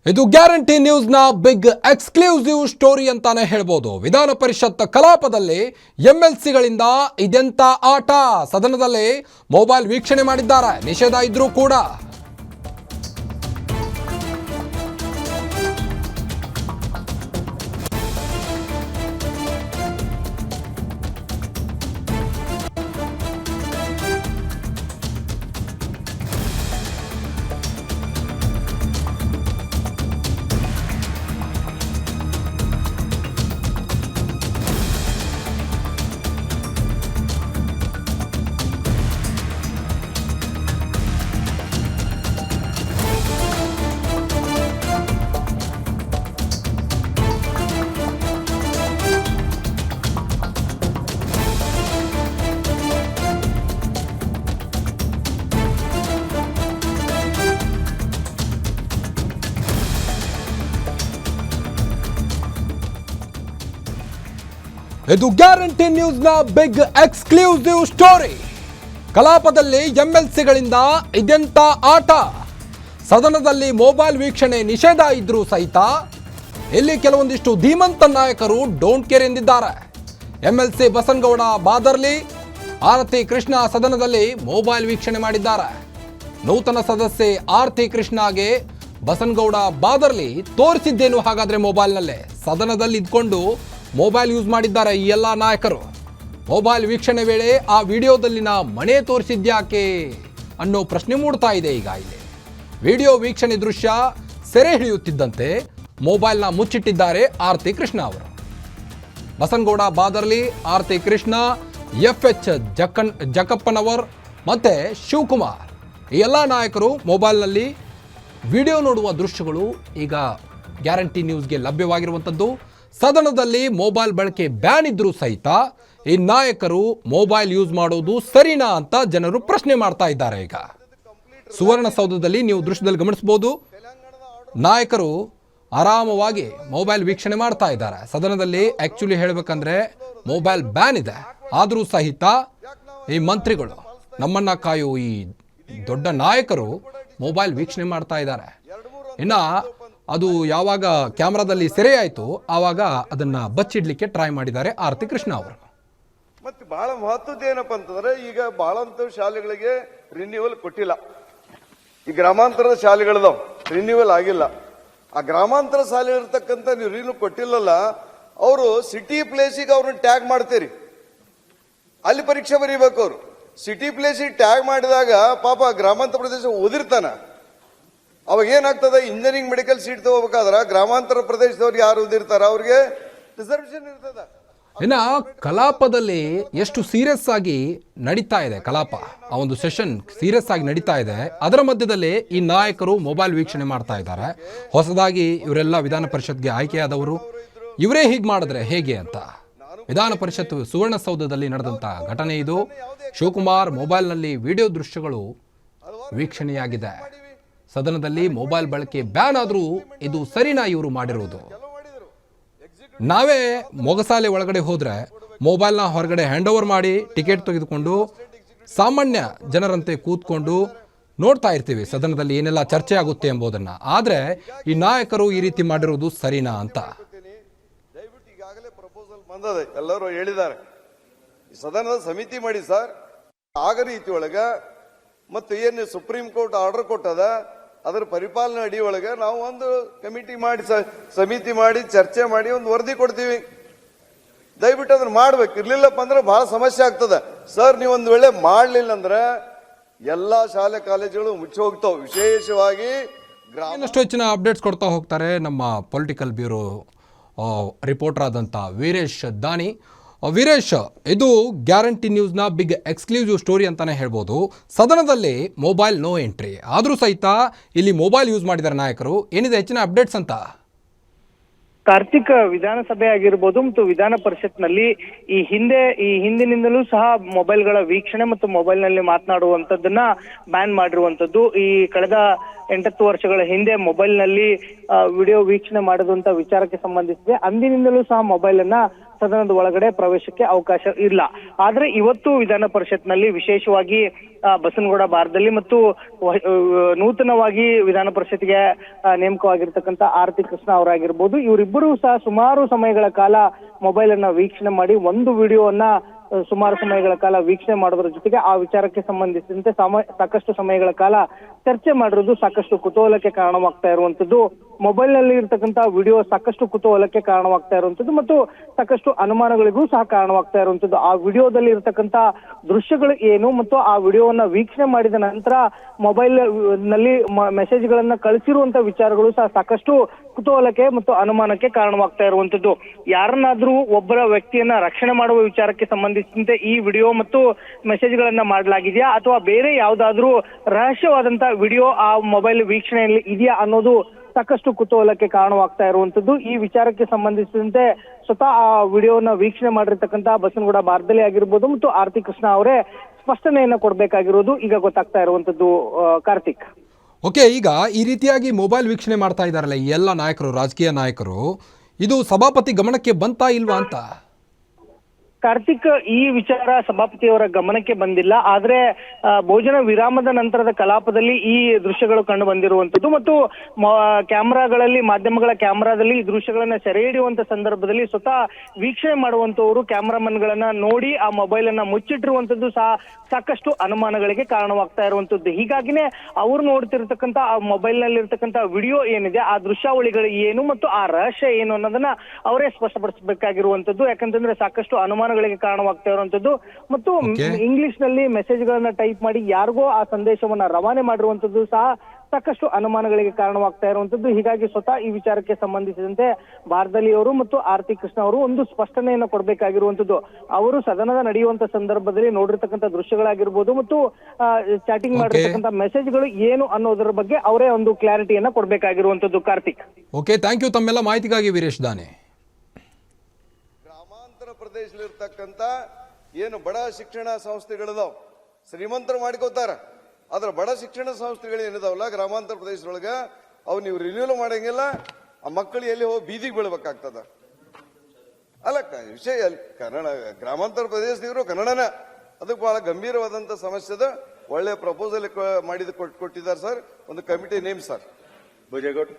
ಇದು guarantee ನ್ಯೂಸ್ನ big exclusive story ಅಂತಾನೆ ಹೇಳ್ಬೋದು. ವಿಧಾನ ಪರಿಷತ್ ಕಲಾಪದಲ್ಲಿ ಎಂಎಲ್ಸಿಗಳಿಂದ ಇದೆಂತ ಆಟ, ಸದನದಲ್ಲಿ ಮೊಬೈಲ್ ವೀಕ್ಷಣೆ ಮಾಡಿದ್ದಾರೆ, ನಿಷೇಧ ಇದ್ರೂ ಕೂಡ. ಇದು ಗ್ಯಾರಂಟಿ ನ್ಯೂಸ್ನ ಬಿಗ್ ಎಕ್ಸ್ಕ್ಲೂಸಿವ್ ಸ್ಟೋರಿ. ಕಲಾಪದಲ್ಲಿ ಎಂಎಲ್ಸಿಗಳಿಂದ ಇದೆಂತ ಆಟ, ಸದನದಲ್ಲಿ ಮೊಬೈಲ್ ವೀಕ್ಷಣೆ ನಿಷೇಧ ಇದ್ರೂ ಸಹಿತ ಇಲ್ಲಿ ಕೆಲವೊಂದಿಷ್ಟು ಧೀಮಂತ ನಾಯಕರು ಡೋಂಟ್ ಕೇರ್ ಎಂದಿದ್ದಾರೆ. ಎಂಎಲ್ಸಿ ಬಸನಗೌಡ ಬಾದರ್ಲಿ, ಆರತಿ ಕೃಷ್ಣ ಸದನದಲ್ಲಿ ಮೊಬೈಲ್ ವೀಕ್ಷಣೆ ಮಾಡಿದ್ದಾರೆ. ನೂತನ ಸದಸ್ಯೆ ಆರತಿ ಕೃಷ್ಣಗೆ ಬಸನಗೌಡ ಬಾದರ್ಲಿ ತೋರಿಸಿದ್ದೇನು ಹಾಗಾದ್ರೆ ಮೊಬೈಲ್ನಲ್ಲೇ? ಸದನದಲ್ಲಿ ಇದ್ಕೊಂಡು ಮೊಬೈಲ್ ಯೂಸ್ ಮಾಡಿದ್ದಾರೆ ಈ ಎಲ್ಲ ನಾಯಕರು. ಮೊಬೈಲ್ ವೀಕ್ಷಣೆ ವೇಳೆ ಆ ವಿಡಿಯೋದಲ್ಲಿನ ಮನೆ ತೋರಿಸಿದ್ಯಾಕೆ ಅನ್ನೋ ಪ್ರಶ್ನೆ ಮೂಡ್ತಾ ಇದೆ. ಈಗ ಇಲ್ಲಿ ವಿಡಿಯೋ ವೀಕ್ಷಣೆ ದೃಶ್ಯ ಸೆರೆ ಹಿಡಿಯುತ್ತಿದ್ದಂತೆ ಮೊಬೈಲ್ನ ಮುಚ್ಚಿಟ್ಟಿದ್ದಾರೆ ಆರತಿ ಕೃಷ್ಣ ಅವರು. ಬಸನಗೌಡ ಬಾದರ್ಲಿ, ಆರತಿ ಕೃಷ್ಣ, FH ಜಕಪ್ಪನವರ್ ಮತ್ತೆ ಶಿವಕುಮಾರ್, ಈ ಎಲ್ಲ ನಾಯಕರು ಮೊಬೈಲ್ನಲ್ಲಿ ವಿಡಿಯೋ ನೋಡುವ ದೃಶ್ಯಗಳು ಈಗ ಗ್ಯಾರಂಟಿ ನ್ಯೂಸ್ಗೆ ಲಭ್ಯವಾಗಿರುವಂಥದ್ದು. ಸದನದಲ್ಲಿ ಮೊಬೈಲ್ ಬಳಕೆ ಬ್ಯಾನ್ ಇದ್ರೂ ಸಹಿತ ಈ ನಾಯಕರು ಮೊಬೈಲ್ ಯೂಸ್ ಮಾಡೋದು ಸರಿನಾ ಅಂತ ಜನರು ಪ್ರಶ್ನೆ ಮಾಡ್ತಾ ಇದ್ದಾರೆ. ಈಗ ಸುವರ್ಣಸೌಧದಲ್ಲಿ ನೀವು ದೃಶ್ಯದಲ್ಲಿ ಗಮನಿಸಬಹುದು, ನಾಯಕರು ಆರಾಮವಾಗಿ ಮೊಬೈಲ್ ವೀಕ್ಷಣೆ ಮಾಡ್ತಾ ಇದ್ದಾರೆ. ಸದನದಲ್ಲಿ ಆಕ್ಚುಲಿ ಹೇಳಬೇಕಂದ್ರೆ ಮೊಬೈಲ್ ಬ್ಯಾನ್ ಇದೆ, ಆದರೂ ಸಹಿತ ಈ ಮಂತ್ರಿಗಳು, ನಮ್ಮನ್ನ ಕಾಯೋ ಈ ದೊಡ್ಡ ನಾಯಕರು ಮೊಬೈಲ್ ವೀಕ್ಷಣೆ ಮಾಡ್ತಾ ಇದ್ದಾರೆ. ಇನ್ನ ಅದು ಯಾವಾಗ ಕ್ಯಾಮ್ರಾದಲ್ಲಿ ಸೆರೆ ಆಯಿತು ಆವಾಗ ಅದನ್ನ ಬಚ್ಚಿಡ್ಲಿಕ್ಕೆ ಟ್ರೈ ಮಾಡಿದ್ದಾರೆ ಆರತಿ ಕೃಷ್ಣ ಅವರು. ಮತ್ತೆ ಬಹಳ ಮಹತ್ವದ ಏನಪ್ಪಾ ಅಂತಂದ್ರೆ, ಈಗ ಬಹಳಂತ ಶಾಲೆಗಳಿಗೆ ರಿನ್ಯೂವಲ್ ಕೊಟ್ಟಿಲ್ಲ. ಈ ಗ್ರಾಮಾಂತರದ ಶಾಲೆಗಳದಾವ್ ರಿನ್ಯೂವಲ್ ಆಗಿಲ್ಲ. ಆ ಗ್ರಾಮಾಂತರ ಶಾಲೆ ಇರ್ತಕ್ಕಂಥ ನೀವು ರಿನ್ಯೂ ಕೊಟ್ಟಿಲ್ಲಲ್ಲ, ಅವರು ಸಿಟಿ ಪ್ಲೇಸಿಗೆ ಅವ್ರನ್ನ ಟ್ಯಾಗ್ ಮಾಡ್ತೀರಿ, ಅಲ್ಲಿ ಪರೀಕ್ಷೆ ಬರೀಬೇಕು. ಅವರು ಸಿಟಿ ಪ್ಲೇಸಿಗೆ ಟ್ಯಾಗ್ ಮಾಡಿದಾಗ ಪಾಪ ಗ್ರಾಮಾಂತರ ಪ್ರದೇಶ ಓದಿರ್ತಾನ, ಅವಾಗ ಏನಾಗ್ತದೆ, ಇಂಜಿನಿಯರಿಂಗ್ ಮೆಡಿಕಲ್ ಸೀಟ್ ತಗೋಬೇಕಾದ್ರೆ ಗ್ರಾಮಾಂತರ ಪ್ರದೇಶದವ್ರಿಗೆ ಯಾರು ಓದಿರ್ತಾರ ಅವ್ರಿಗೆ ರಿಸರ್ವೇಶನ್ ಇರ್ತದ. ಇನ್ನ ಕಲಾಪದಲ್ಲಿ ಎಷ್ಟು ಸೀರಿಯಸ್ ಆಗಿ ನಡೀತಾ ಇದೆ ಕಲಾಪ, ಆ ಒಂದು ಸೆಷನ್ ಸೀರಿಯಸ್ ಆಗಿ ನಡೀತಾ ಇದೆ. ಅದರ ಮಧ್ಯದಲ್ಲಿ ಈ ನಾಯಕರು ಮೊಬೈಲ್ ವೀಕ್ಷಣೆ ಮಾಡ್ತಾ ಇದ್ದಾರೆ. ಹೊಸದಾಗಿ ಇವರೆಲ್ಲ ವಿಧಾನ ಪರಿಷತ್ಗೆ ಆಯ್ಕೆಯಾದವರು, ಇವರೇ ಹೀಗೆ ಮಾಡಿದ್ರೆ ಹೇಗೆ ಅಂತ ವಿಧಾನ ಪರಿಷತ್ ಸುವರ್ಣಸೌಧದಲ್ಲಿ ನಡೆದಂತ ಘಟನೆ ಇದು. ಶಿವಕುಮಾರ್ ಮೊಬೈಲ್ನಲ್ಲಿ ವಿಡಿಯೋ ದೃಶ್ಯಗಳು ವೀಕ್ಷಣೆಯಾಗಿದೆ. ಸದನದಲ್ಲಿ ಮೊಬೈಲ್ ಬಳಕೆ ಬ್ಯಾನ್ ಆದರೂ ಇದು ಸರಿನಾ ಇವರು ಮಾಡಿರುವುದು? ನಾವೇ ಮೊಗಸಾಲೆ ಒಳಗಡೆ ಹೋದ್ರೆ ಮೊಬೈಲ್ನ ಹೊರಗಡೆ ಹ್ಯಾಂಡ್ ಓವರ್ ಮಾಡಿ ಟಿಕೆಟ್ ತೆಗೆದುಕೊಂಡು ಸಾಮಾನ್ಯ ಜನರಂತೆ ಕೂತ್ಕೊಂಡು ನೋಡ್ತಾ ಇರ್ತೀವಿ ಸದನದಲ್ಲಿ ಏನೆಲ್ಲ ಚರ್ಚೆ ಆಗುತ್ತೆ ಎಂಬುದನ್ನ. ಆದ್ರೆ ಈ ನಾಯಕರು ಈ ರೀತಿ ಮಾಡಿರೋದು ಸರಿನಾ ಅಂತ ದಯವಿಟ್ಟು ಈಗಾಗಲೇ ಪ್ರಪೋಸಲ್ ಬಂದದೆ, ಎಲ್ಲರೂ ಹೇಳಿದ್ದಾರೆ, ಸದನದ ಸಮಿತಿ ಮಾಡಿ ಸರ್, ಆಗ ರೀತಿ ಒಳಗ ಮತ್ತು ಏನು ಸುಪ್ರೀಂ ಕೋರ್ಟ್ ಆರ್ಡರ್ ಕೊಟ್ಟದ ಅದರ ಪರಿಪಾಲನೆ ಅಡಿ ಒಳಗೆ ನಾವು ಒಂದು ಕಮಿಟಿ ಮಾಡಿ ಸಮಿತಿ ಮಾಡಿ ಚರ್ಚೆ ಮಾಡಿ ಒಂದು ವರದಿ ಕೊಡ್ತೀವಿ. ದಯವಿಟ್ಟು ಅದನ್ನ ಮಾಡ್ಬೇಕು. ಇರ್ಲಿಲ್ಲಪ್ಪ ಅಂದ್ರೆ ಬಹಳ ಸಮಸ್ಯೆ ಆಗ್ತದೆ ಸರ್. ನೀವು ಒಂದು ವೇಳೆ ಮಾಡ್ಲಿಲ್ಲ ಅಂದ್ರೆ ಎಲ್ಲಾ ಶಾಲೆ ಕಾಲೇಜುಗಳು ಮುಚ್ಚಿ ಹೋಗ್ತಾವ. ವಿಶೇಷವಾಗಿ ಇನ್ನಷ್ಟು ಹೆಚ್ಚಿನ ಅಪ್ಡೇಟ್ಸ್ ಕೊಡ್ತಾ ಹೋಗ್ತಾರೆ ನಮ್ಮ ಪೊಲಿಟಿಕಲ್ ಬ್ಯೂರೋ ರಿಪೋರ್ಟರ್ ಆದಂಥ ವೀರೇಶ್ ದಾನಿ. ವೀರೇಶ್, ಇದು ಗ್ಯಾರಂಟಿ ನ್ಯೂಸ್ನ ಬಿಗ್ ಎಕ್ಸ್ಕ್ಲೂಸಿವ್ ಸ್ಟೋರಿ ಅಂತಾನೆ ಹೇಳ್ಬೋದು. ಸದನದಲ್ಲಿ ಮೊಬೈಲ್ ನೋ ಎಂಟ್ರಿ ಆದರೂ ಸಹಿತ ಇಲ್ಲಿ ಮೊಬೈಲ್ ಯೂಸ್ ಮಾಡಿದ್ದಾರೆ ನಾಯಕರು. ಏನಿದೆ ಹೆಚ್ಚಿನ ಅಪ್ಡೇಟ್ಸ್ ಅಂತ? ಕಾರ್ತಿಕ್, ವಿಧಾನಸಭೆ ಆಗಿರ್ಬೋದು ಮತ್ತು ವಿಧಾನ ಪರಿಷತ್ನಲ್ಲಿ ಈ ಹಿಂದಿನಿಂದಲೂ ಸಹ ಮೊಬೈಲ್ಗಳ ವೀಕ್ಷಣೆ ಮತ್ತು ಮೊಬೈಲ್ ನಲ್ಲಿ ಮಾತನಾಡುವಂತದ್ದನ್ನ ಬ್ಯಾನ್ ಮಾಡಿರುವಂತದ್ದು. ಈ ಕಳೆದ 8 ವರ್ಷಗಳ ಹಿಂದೆ ಮೊಬೈಲ್ ನಲ್ಲಿ ವಿಡಿಯೋ ವೀಕ್ಷಣೆ ಮಾಡುವಂತ ವಿಚಾರಕ್ಕೆ ಸಂಬಂಧಿಸಿದೆ ಅಂದಿನಿಂದಲೂ ಸಹ ಮೊಬೈಲ್ ಅನ್ನ ಸದನದ ಒಳಗಡೆ ಪ್ರವೇಶಕ್ಕೆ ಅವಕಾಶ ಇಲ್ಲ. ಆದ್ರೆ ಇವತ್ತು ವಿಧಾನ ಪರಿಷತ್ನಲ್ಲಿ ವಿಶೇಷವಾಗಿ ಬಸನಗೌಡ ಬಾರ್ದಲ್ಲಿ ಮತ್ತು ನೂತನವಾಗಿ ವಿಧಾನ ಪರಿಷತ್ಗೆ ನೇಮಕವಾಗಿರ್ತಕ್ಕಂಥ ಆರತಿ ಕೃಷ್ಣ ಅವರಾಗಿರ್ಬೋದು, ಇವರಿಬ್ಬರೂ ಸಹ ಸುಮಾರು ಸಮಯಗಳ ಕಾಲ ಮೊಬೈಲ್ ಅನ್ನ ವೀಕ್ಷಣೆ ಮಾಡಿ ಒಂದು ವಿಡಿಯೋವನ್ನ ಸುಮಾರು ಸಮಯಗಳ ಕಾಲ ವೀಕ್ಷಣೆ ಮಾಡೋದ್ರ ಜೊತೆಗೆ ಆ ವಿಚಾರಕ್ಕೆ ಸಂಬಂಧಿಸಿದಂತೆ ಸಾಕಷ್ಟು ಸಮಯಗಳ ಕಾಲ ಚರ್ಚೆ ಮಾಡಿರೋದು ಸಾಕಷ್ಟು ಕುತೂಹಲಕ್ಕೆ ಕಾರಣವಾಗ್ತಾ ಇರುವಂತದ್ದು. ಮೊಬೈಲ್ ನಲ್ಲಿ ಇರ್ತಕ್ಕಂಥ ವಿಡಿಯೋ ಸಾಕಷ್ಟು ಕುತೂಹಲಕ್ಕೆ ಕಾರಣವಾಗ್ತಾ ಇರುವಂತದ್ದು ಮತ್ತು ಸಾಕಷ್ಟು ಅನುಮಾನಗಳಿಗೂ ಸಹ ಕಾರಣವಾಗ್ತಾ ಇರುವಂತದ್ದು. ಆ ವಿಡಿಯೋದಲ್ಲಿ ಇರ್ತಕ್ಕಂಥ ದೃಶ್ಯಗಳು ಏನು ಮತ್ತು ಆ ವಿಡಿಯೋವನ್ನ ವೀಕ್ಷಣೆ ಮಾಡಿದ ನಂತರ ಮೊಬೈಲ್ ನಲ್ಲಿ ಮೆಸೇಜ್ ಗಳನ್ನ ಕಳಿಸಿರುವಂತ ವಿಚಾರಗಳು ಸಹ ಸಾಕಷ್ಟು ಕುತೂಹಲಕ್ಕೆ ಮತ್ತು ಅನುಮಾನಕ್ಕೆ ಕಾರಣವಾಗ್ತಾ ಇರುವಂತದ್ದು. ಯಾರನ್ನಾದ್ರೂ ಒಬ್ಬರ ವ್ಯಕ್ತಿಯನ್ನ ರಕ್ಷಣೆ ಮಾಡುವ ವಿಚಾರಕ್ಕೆ ಸಂಬಂಧಿಸಿದಂತೆ ಈ ವಿಡಿಯೋ ಮತ್ತು ಮೆಸೇಜ್ ಗಳನ್ನ ಮಾಡಲಾಗಿದೆಯಾ ಅಥವಾ ಬೇರೆ ಯಾವ್ದಾದ್ರೂ ರಹಸ್ಯವಾದಂತ ವಿಡಿಯೋ ಆ ಮೊಬೈಲ್ ವೀಕ್ಷಣೆಯಲ್ಲಿ ಇದೆಯಾ ಅನ್ನೋದು ಸಾಕಷ್ಟು ಕುತೂಹಲಕ್ಕೆ ಕಾರಣವಾಗ್ತಾ ಇರುವಂತದ್ದು. ಈ ವಿಚಾರಕ್ಕೆ ಸಂಬಂಧಿಸಿದಂತೆ ಸ್ವತಃ ಆ ವಿಡಿಯೋನ ವೀಕ್ಷಣೆ ಮಾಡಿರ್ತಕ್ಕಂಥ ಬಸನಗೌಡ ಬಾರ್ದಲಿ ಆಗಿರ್ಬೋದು ಮತ್ತು ಆರತಿ ಕೃಷ್ಣ ಅವರೇ ಸ್ಪಷ್ಟನೆಯನ್ನ ಕೊಡ್ಬೇಕಾಗಿರೋದು ಈಗ ಗೊತ್ತಾಗ್ತಾ ಇರುವಂತದ್ದು. ಕಾರ್ತಿಕ್, ಓಕೆ, ಈಗ ಈ ರೀತಿಯಾಗಿ ಮೊಬೈಲ್ ವೀಕ್ಷಣೆ ಮಾಡ್ತಾ ಇದ್ದಾರಲ್ಲ ಈ ಎಲ್ಲ ನಾಯಕರು, ರಾಜಕೀಯ ನಾಯಕರು, ಇದು ಸಭಾಪತಿ ಗಮನಕ್ಕೆ ಬಂತಾ ಇಲ್ವಾ ಅಂತ? ಕಾರ್ತಿಕ್, ಈ ವಿಚಾರ ಸಭಾಪತಿಯವರ ಗಮನಕ್ಕೆ ಬಂದಿಲ್ಲ. ಆದ್ರೆ ಭೋಜನ ವಿರಾಮದ ನಂತರದ ಕಲಾಪದಲ್ಲಿ ಈ ದೃಶ್ಯಗಳು ಕಂಡು ಬಂದಿರುವಂತದ್ದು ಮತ್ತು ಕ್ಯಾಮೆರಾಗಳಲ್ಲಿ, ಮಾಧ್ಯಮಗಳ ಕ್ಯಾಮೆರಾದಲ್ಲಿ ಈ ದೃಶ್ಯಗಳನ್ನ ಸೆರೆ ಹಿಡಿಯುವಂತ ಸಂದರ್ಭದಲ್ಲಿ ಸ್ವತಃ ವೀಕ್ಷಣೆ ಮಾಡುವಂತವರು ಕ್ಯಾಮೆರಾಮನ್ ಗಳನ್ನ ನೋಡಿ ಆ ಮೊಬೈಲ್ ಅನ್ನ ಮುಚ್ಚಿಟ್ಟಿರುವಂತದ್ದು ಸಹ ಸಾಕಷ್ಟು ಅನುಮಾನಗಳಿಗೆ ಕಾರಣವಾಗ್ತಾ ಇರುವಂತದ್ದು. ಹೀಗಾಗಿನೇ ಅವ್ರು ನೋಡ್ತಿರ್ತಕ್ಕಂಥ ಆ ಮೊಬೈಲ್ ನಲ್ಲಿ ಇರ್ತಕ್ಕಂಥ ವಿಡಿಯೋ ಏನಿದೆ, ಆ ದೃಶ್ಯಾವಳಿಗಳು ಏನು ಮತ್ತು ಆ ರಹಸ್ಯ ಏನು ಅನ್ನೋದನ್ನ ಅವರೇ ಸ್ಪಷ್ಟಪಡಿಸಬೇಕಾಗಿರುವಂತದ್ದು. ಯಾಕಂತಂದ್ರೆ ಸಾಕಷ್ಟು ಅನುಮಾನಗಳಿಗೆ ಕಾರಣವಾಗ್ತಾ ಇರುವಂತದ್ದು ಮತ್ತು ಇಂಗ್ಲಿಷ್ ನಲ್ಲಿ ಮೆಸೇಜ್ ಗಳನ್ನ ಟೈಪ್ ಮಾಡಿ ಯಾರಿಗೋ ಆ ಸಂದೇಶವನ್ನ ರವಾನೆ ಮಾಡಿರುವಂತದ್ದು ಸಹ ಸಾಕಷ್ಟು ಅನುಮಾನಗಳಿಗೆ ಕಾರಣವಾಗ್ತಾ ಇರುವಂತದ್ದು. ಹೀಗಾಗಿ ಸ್ವತಃ ಈ ವಿಚಾರಕ್ಕೆ ಸಂಬಂಧಿಸಿದಂತೆ ಬಾರ್ದಲಿ ಅವರು ಮತ್ತು ಆರತಿ ಕೃಷ್ಣ ಅವರು ಒಂದು ಸ್ಪಷ್ಟನೆಯನ್ನು ಕೊಡಬೇಕಾಗಿರುವಂತದ್ದು. ಅವರು ಸದನದ ನಡೆಯುವಂತ ಸಂದರ್ಭದಲ್ಲಿ ನೋಡಿರ್ತಕ್ಕಂಥ ದೃಶ್ಯಗಳಾಗಿರ್ಬೋದು ಮತ್ತು ಚಾಟಿಂಗ್ ಮಾಡಿರ್ತಕ್ಕಂಥ ಮೆಸೇಜ್ಗಳು ಏನು ಅನ್ನೋದರ ಬಗ್ಗೆ ಅವರೇ ಒಂದು ಕ್ಲಾರಿಟಿಯನ್ನ ಕೊಡಬೇಕಾಗಿರುವಂತದ್ದು. ಕಾರ್ತಿಕ್, ಓಕೆ, ಥ್ಯಾಂಕ್ ಯು ತಮ್ಮೆಲ್ಲ ಮಾಹಿತಿಗಾಗಿ ವೀರೇಶ್ ದಾನೆ. ಗ್ರಾಮಾಂತರ ಪ್ರದೇಶದಲ್ಲಿರ್ತಕ್ಕಂಥ ಏನು ಬಡ ಶಿಕ್ಷಣ ಸಂಸ್ಥೆಗಳಿದಾವ್, ಶ್ರೀಮಂತರು ಮಾಡ್ಕೋತಾರ. ಆದ್ರೆ ಬಡ ಶಿಕ್ಷಣ ಸಂಸ್ಥೆಗಳು ಏನಿದಾವಲ್ಲ ಗ್ರಾಮಾಂತರ ಪ್ರದೇಶದೊಳಗ ಅವು ನೀವು ರಿನ್ಯೂವಲ್ ಮಾಡಂಗಿಲ್ಲ. ಆ ಮಕ್ಕಳು ಎಲ್ಲಿ ಹೋಗಿ ಬೀದಿಗೆ ಬೀಳ್ಬೇಕಾಗ್ತದ. ಅಲ್ಲ, ವಿಷಯ ಕನ್ನಡ ಗ್ರಾಮಾಂತರ ಪ್ರದೇಶದವರು ಕನ್ನಡನ, ಅದಕ್ಕೆ ಬಹಳ ಗಂಭೀರವಾದಂತ ಸಮಸ್ಯೆ ಅದ. ಒಳ್ಳೆ ಪ್ರಪೋಸಲ್ ಮಾಡಿದ ಕೊಟ್ಟಿದ್ದಾರೆ ಸರ್. ಒಂದು ಕಮಿಟಿ ನೇಮ್ ಸರ್ ಭುಜೇಗೌಡ.